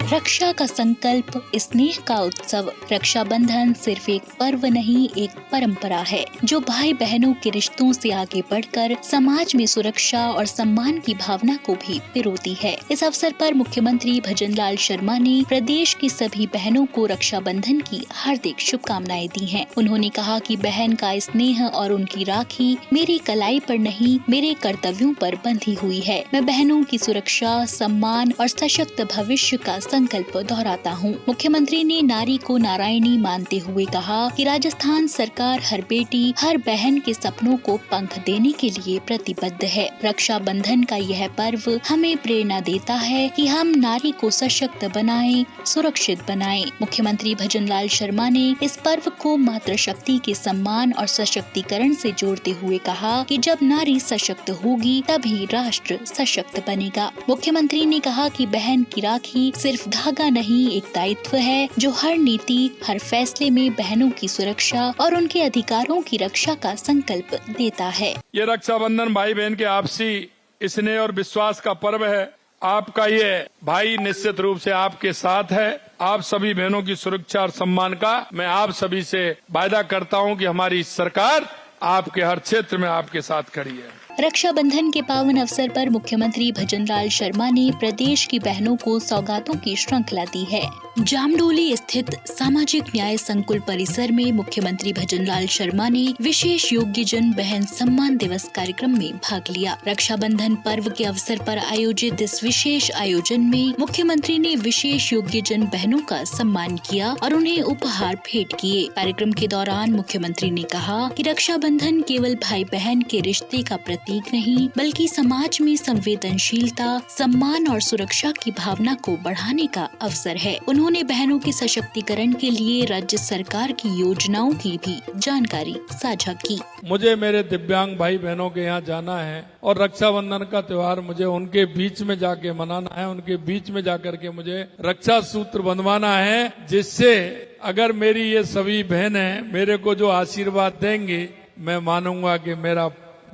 रक्षा का संकल्प, स्नेह का उत्सव। रक्षाबंधन सिर्फ एक पर्व नहीं, एक परंपरा है जो भाई बहनों के रिश्तों से आगे बढ़कर समाज में सुरक्षा और सम्मान की भावना को भी पिरोती है। इस अवसर पर मुख्यमंत्री भजनलाल शर्मा ने प्रदेश की सभी बहनों को रक्षाबंधन की हार्दिक शुभकामनाएं दी हैं। उन्होंने कहा कि बहन का स्नेह और उनकी राखी मेरी कलाई पर नहीं, मेरे कर्तव्यों पर बंधी हुई है। मैं बहनों की सुरक्षा, सम्मान और सशक्त भविष्य का संकल्प दोहराता हूँ। मुख्यमंत्री ने नारी को नारायणी मानते हुए कहा कि राजस्थान सरकार हर बेटी, हर बहन के सपनों को पंख देने के लिए प्रतिबद्ध है। रक्षाबंधन का यह पर्व हमें प्रेरणा देता है कि हम नारी को सशक्त बनाएं, सुरक्षित बनाएं। मुख्यमंत्री भजनलाल शर्मा ने इस पर्व को मातृशक्ति के सम्मान और सशक्तिकरण से जोड़ते हुए कहा कि जब नारी सशक्त होगी तभी राष्ट्र सशक्त बनेगा। मुख्यमंत्री ने कहा कि बहन की राखी सिर्फ धागा नहीं, एक दायित्व है जो हर नीति, हर फैसले में बहनों की सुरक्षा और उनके अधिकारों की रक्षा का संकल्प देता है। ये रक्षाबंधन भाई बहन के आपसी स्नेह और विश्वास का पर्व है। आपका ये भाई निश्चित रूप से आपके साथ है। आप सभी बहनों की सुरक्षा और सम्मान का मैं आप सभी से वायदा करता हूँ कि हमारी सरकार आपके हर क्षेत्र में आपके साथ खड़ी है। रक्षाबंधन के पावन अवसर पर मुख्यमंत्री भजनलाल शर्मा ने प्रदेश की बहनों को सौगातों की श्रृंखला दी है। जामडोली स्थित सामाजिक न्याय संकुल परिसर में मुख्यमंत्री भजनलाल शर्मा ने विशेष योग्यजन बहन सम्मान दिवस कार्यक्रम में भाग लिया। रक्षाबंधन पर्व के अवसर पर आयोजित इस विशेष आयोजन में मुख्यमंत्री ने विशेष योग्यजन बहनों का सम्मान किया और उन्हें उपहार भेंट किए। कार्यक्रम के दौरान मुख्यमंत्री ने कहा कि रक्षाबंधन केवल भाई बहन के रिश्ते का प्रतीक नहीं, बल्कि समाज में संवेदनशीलता, सम्मान और सुरक्षा की भावना को बढ़ाने का अवसर है। उन्होंने बहनों के सशक्तिकरण के लिए राज्य सरकार की योजनाओं की भी जानकारी साझा की। मुझे मेरे दिव्यांग भाई बहनों के यहाँ जाना है और रक्षाबंधन का त्योहार मुझे उनके बीच में जाके मनाना है। उनके बीच में जाकर के मुझे रक्षा सूत्र बंधवाना है, जिससे अगर मेरी ये सभी बहनें मेरे को जो आशीर्वाद देंगी, मैं मानूंगा कि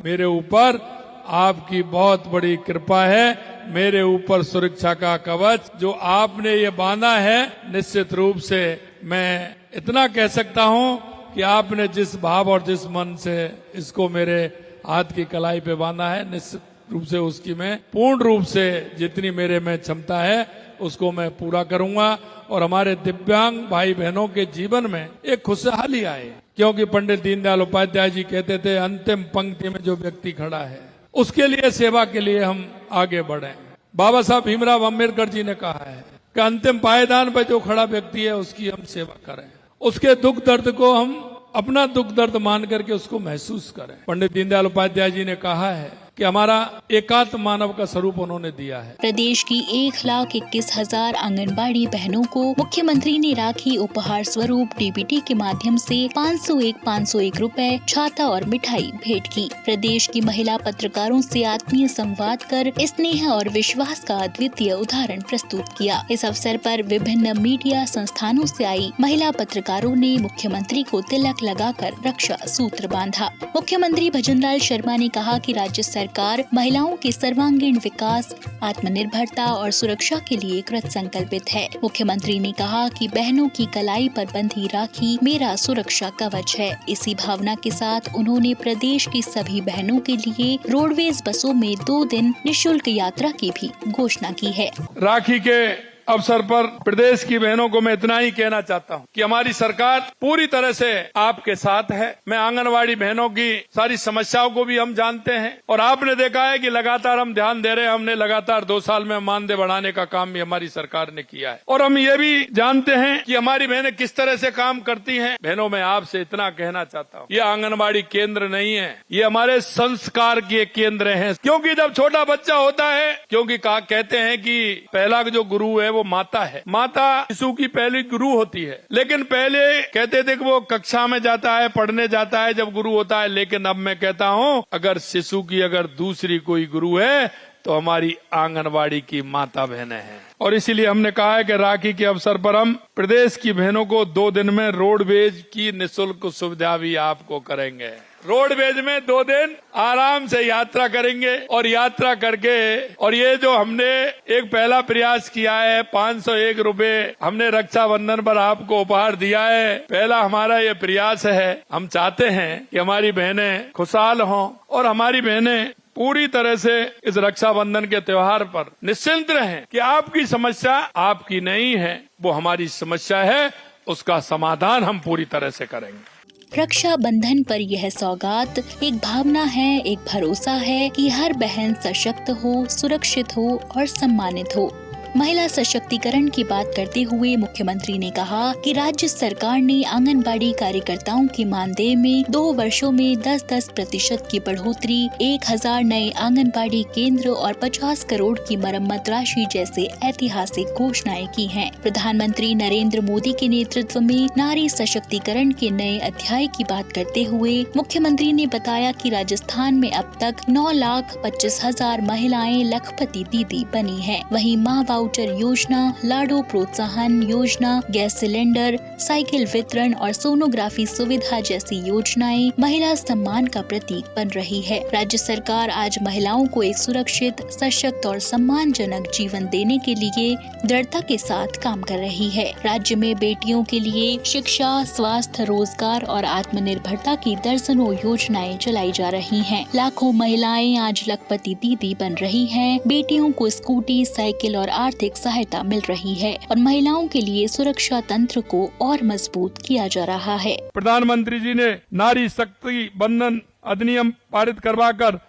मेरे ऊपर आपकी बहुत बड़ी कृपा है। मेरे ऊपर सुरक्षा का कवच जो आपने ये बांधा है, निश्चित रूप से मैं इतना कह सकता हूँ कि आपने जिस भाव और जिस मन से इसको मेरे हाथ की कलाई पे बांधा है, निश्चित रूप से उसकी मैं पूर्ण रूप से जितनी मेरे में क्षमता है उसको मैं पूरा करूंगा और हमारे दिव्यांग भाई बहनों के जीवन में एक खुशहाली आए। क्योंकि पंडित दीनदयाल उपाध्याय जी कहते थे, अंतिम पंक्ति में जो व्यक्ति खड़ा है उसके लिए, सेवा के लिए हम आगे बढ़े। बाबा साहब भीमराव अम्बेडकर जी ने कहा है कि अंतिम पायदान पर जो खड़ा व्यक्ति है उसकी हम सेवा करें, उसके दुख दर्द को हम अपना दुख दर्द मान करके उसको महसूस करें। पंडित दीनदयाल उपाध्याय जी ने कहा है कि हमारा एकात्म मानव का स्वरूप उन्होंने दिया है। प्रदेश की 1,21,000 आंगनबाड़ी बहनों को मुख्यमंत्री ने राखी उपहार स्वरूप डीबीटी के माध्यम से 501 रुपए, छाता और मिठाई भेंट की। प्रदेश की महिला पत्रकारों से आत्मीय संवाद कर स्नेह और विश्वास का अद्वितीय उदाहरण प्रस्तुत किया। इस अवसर पर विभिन्न मीडिया संस्थानों से आई महिला पत्रकारों ने मुख्यमंत्री को तिलक लगाकर रक्षा सूत्र बांधा। मुख्यमंत्री भजनलाल शर्मा ने कहा कि राज्य सरकार महिलाओं के सर्वांगीण विकास, आत्मनिर्भरता और सुरक्षा के लिए कृत संकल्पित है। मुख्यमंत्री ने कहा कि बहनों की कलाई पर बंधी राखी मेरा सुरक्षा कवच है। इसी भावना के साथ उन्होंने प्रदेश की सभी बहनों के लिए रोडवेज बसों में 2 दिन निःशुल्क यात्रा की भी घोषणा की है। राखी के अवसर पर प्रदेश की बहनों को मैं इतना ही कहना चाहता हूं कि हमारी सरकार पूरी तरह से आपके साथ है। मैं आंगनवाड़ी बहनों की सारी समस्याओं को भी हम जानते हैं और आपने देखा है कि लगातार हम ध्यान दे रहे हैं। हमने लगातार 2 साल में मानदेय बढ़ाने का काम भी हमारी सरकार ने किया है और हम ये भी जानते हैं कि हमारी बहनें किस तरह से काम करती हैं। बहनों, मैं आपसे इतना कहना चाहता हूँ, ये आंगनबाड़ी केंद्र नहीं है, ये हमारे संस्कार के केंद्र हैं। क्योंकि जब छोटा बच्चा होता है, क्योंकि कहते हैं कि पहला जो गुरु है वो माता है। माता शिशु की पहली गुरु होती है, लेकिन पहले कहते थे कि वो कक्षा में जाता है, पढ़ने जाता है जब गुरु होता है। लेकिन अब मैं कहता हूँ, अगर शिशु की अगर दूसरी कोई गुरु है तो हमारी आंगनवाड़ी की माता बहनें हैं। और इसीलिए हमने कहा है कि राखी के अवसर पर हम प्रदेश की बहनों को 2 दिन में रोडवेज की निःशुल्क सुविधा भी आपको करेंगे। रोडवेज में 2 दिन आराम से यात्रा करेंगे और यात्रा करके, और ये जो हमने एक पहला प्रयास किया है, 501 रुपए हमने रक्षाबंधन पर आपको उपहार दिया है। पहला हमारा ये प्रयास है। हम चाहते हैं कि हमारी बहनें खुशहाल हों और हमारी बहनें पूरी तरह से इस रक्षाबंधन के त्योहार पर निश्चिंत रहें कि आपकी समस्या आपकी नहीं है, वो हमारी समस्या है, उसका समाधान हम पूरी तरह से करेंगे। रक्षा बंधन पर यह सौगात एक भावना है, एक भरोसा है कि हर बहन सशक्त हो, सुरक्षित हो और सम्मानित हो। महिला सशक्तिकरण की बात करते हुए मुख्यमंत्री ने कहा कि राज्य सरकार ने आंगनबाड़ी कार्यकर्ताओं की मानदेय में 2 वर्षों में 10% की बढ़ोतरी, 1000 नए आंगनबाड़ी केंद्र और 50 करोड़ की मरम्मत राशि जैसे ऐतिहासिक घोषणाएं की हैं। प्रधानमंत्री नरेंद्र मोदी के नेतृत्व में नारी सशक्तिकरण के नए अध्याय की बात करते हुए मुख्यमंत्री ने बताया कि राजस्थान में अब तक 9,25,000 महिलाएं लखपति दीदी बनी हैं। वहीं माँ वाउचर योजना, लाडो प्रोत्साहन योजना, गैस सिलेंडर, साइकिल वितरण और सोनोग्राफी सुविधा जैसी योजनाएं महिला सम्मान का प्रतीक बन रही है। राज्य सरकार आज महिलाओं को एक सुरक्षित, सशक्त और सम्मानजनक जीवन देने के लिए दृढ़ता के साथ काम कर रही है। राज्य में बेटियों के लिए शिक्षा, स्वास्थ्य, रोजगार और आत्मनिर्भरता की दर्जनों योजनाएं चलाई जा रही हैं। लाखों महिलाएं आज लखपति दीदी बन रही हैं। बेटियों को स्कूटी, साइकिल और आर्थिक सहायता मिल रही है और महिलाओं के लिए सुरक्षा तंत्र को और मजबूत किया जा रहा है। प्रधानमंत्री जी ने नारी शक्ति बंधन अधिनियम पारित करवाकर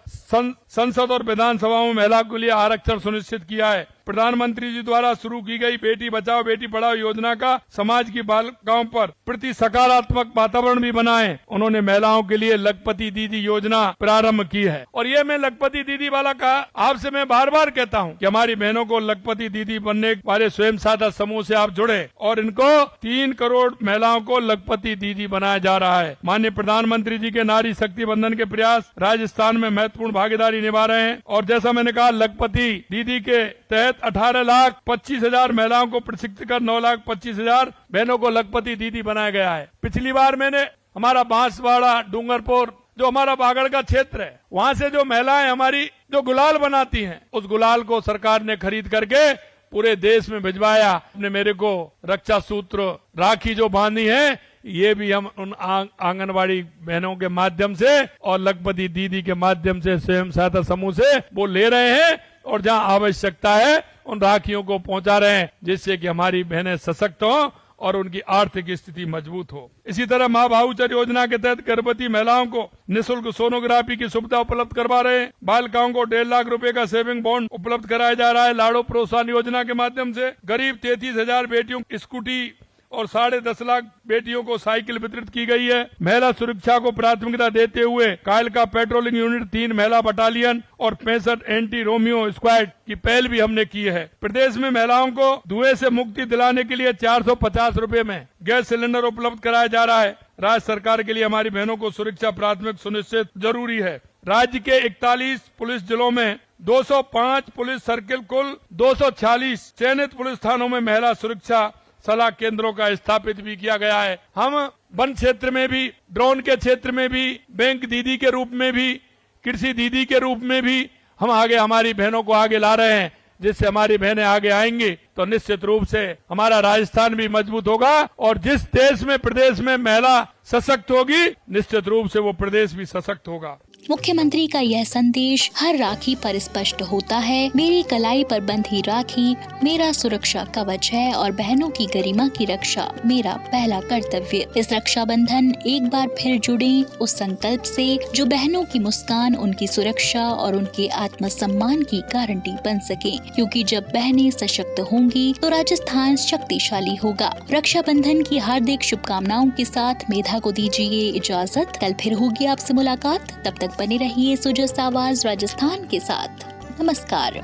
संसद और विधानसभाओं में महिला के लिए आरक्षण सुनिश्चित किया है। प्रधानमंत्री जी द्वारा शुरू की गई बेटी बचाओ बेटी पढ़ाओ योजना का समाज की बालिकाओं पर प्रति सकारात्मक वातावरण भी बना है। उन्होंने महिलाओं के लिए लखपति दीदी योजना प्रारंभ की है और ये मैं लखपति दीदी वाला का आपसे मैं बार बार कहता हूँ कि हमारी बहनों को लखपति दीदी बनने वाले स्वयं सहायता समूह से आप जुड़े और इनको 3 करोड़ महिलाओं को लखपति दीदी बनाया जा रहा है। माननीय प्रधानमंत्री जी के नारी शक्ति बंधन के प्रयास राजस्थान में महत्वपूर्ण भागीदारी निभा रहे हैं और जैसा मैंने कहा लखपति दीदी के तहत 18,25,000 महिलाओं को प्रशिक्षित कर 9,25,000 बहनों को लखपति दीदी बनाया गया है। पिछली बार मैंने हमारा बांसवाड़ा, डूंगरपुर जो हमारा बागड़ का क्षेत्र है, वहाँ से जो महिलाएं हमारी जो गुलाल बनाती हैं, उस गुलाल को सरकार ने खरीद करके पूरे देश में भिजवाया। आपने मेरे को रक्षा सूत्र, राखी जो बांधी है, ये भी हम उन आंगनबाड़ी बहनों के माध्यम से और लखपति दीदी के माध्यम से स्वयं सहायता समूह से वो ले रहे हैं और जहाँ आवश्यकता है उन राखियों को पहुंचा रहे हैं, जिससे कि हमारी बहनें सशक्त हों और उनकी आर्थिक स्थिति मजबूत हो। इसी तरह माँ वाउचर योजना के तहत गर्भवती महिलाओं को निःशुल्क सोनोग्राफी की सुविधा उपलब्ध करवा रहे हैं। बालिकाओं को 1.5 लाख रुपए का सेविंग बॉन्ड उपलब्ध कराया जा रहा है। लाडो प्रोत्साहन योजना के माध्यम से करीब 33,000 बेटियों को स्कूटी और 10.5 लाख बेटियों को साइकिल वितरित की गई है। महिला सुरक्षा को प्राथमिकता देते हुए कायल का पेट्रोलिंग यूनिट, 3 महिला बटालियन और 65 एंटी रोमियो स्क्वाड की पहल भी हमने की है। प्रदेश में महिलाओं को धुएं से मुक्ति दिलाने के लिए 450 रुपए में गैस सिलेंडर उपलब्ध कराया जा रहा है। राज्य सरकार के लिए हमारी बहनों को सुरक्षा प्राथमिक सुनिश्चित जरूरी है। राज्य के 41 पुलिस जिलों में 205 पुलिस सर्किल, कुल 246 चयनित पुलिस थानों में महिला सुरक्षा सलाह केंद्रों का स्थापित भी किया गया है। हम वन क्षेत्र में भी, ड्रोन के क्षेत्र में भी, बैंक दीदी के रूप में भी, कृषि दीदी के रूप में भी हम आगे हमारी बहनों को आगे ला रहे हैं, जिससे हमारी बहनें आगे आएंगी तो निश्चित रूप से हमारा राजस्थान भी मजबूत होगा और जिस देश में, प्रदेश में महिला सशक्त होगी, निश्चित रूप से वो प्रदेश भी सशक्त होगा। मुख्यमंत्री का यह संदेश हर राखी पर स्पष्ट होता है। मेरी कलाई पर बंधी राखी मेरा सुरक्षा कवच है और बहनों की गरिमा की रक्षा मेरा पहला कर्तव्य। इस रक्षाबंधन एक बार फिर जुड़े उस संकल्प से जो बहनों की मुस्कान उनकी सुरक्षा और उनके आत्मसम्मान की गारंटी बन सके, क्योंकि जब बहनें सशक्त होंगी तो राजस्थान शक्तिशाली होगा। रक्षाबंधन की हार्दिक शुभकामनाओं के साथ मेधा को दीजिए इजाजत। कल फिर होगी आपसे मुलाकात, तब तक बने रहिए सुजस आवाज राजस्थान के साथ। नमस्कार।